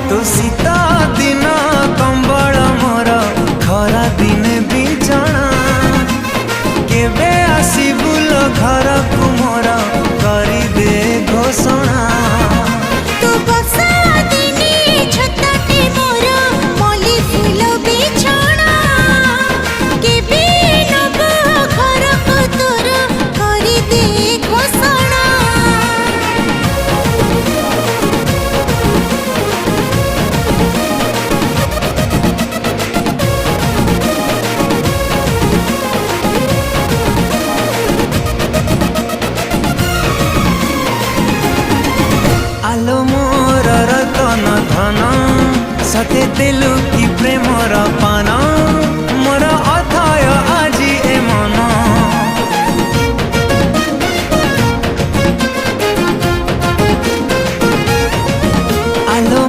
तू शीता दिन कंबल मोर खरा दिने बिछଣା केबे आसीबुल घर को मोर करी दे घोषणा तू बसा दिने छताटे मोर मली फूल बिछଣା केबे नब घर को तोर करी दे घोषणा आलो मोर रतन धन सते दिल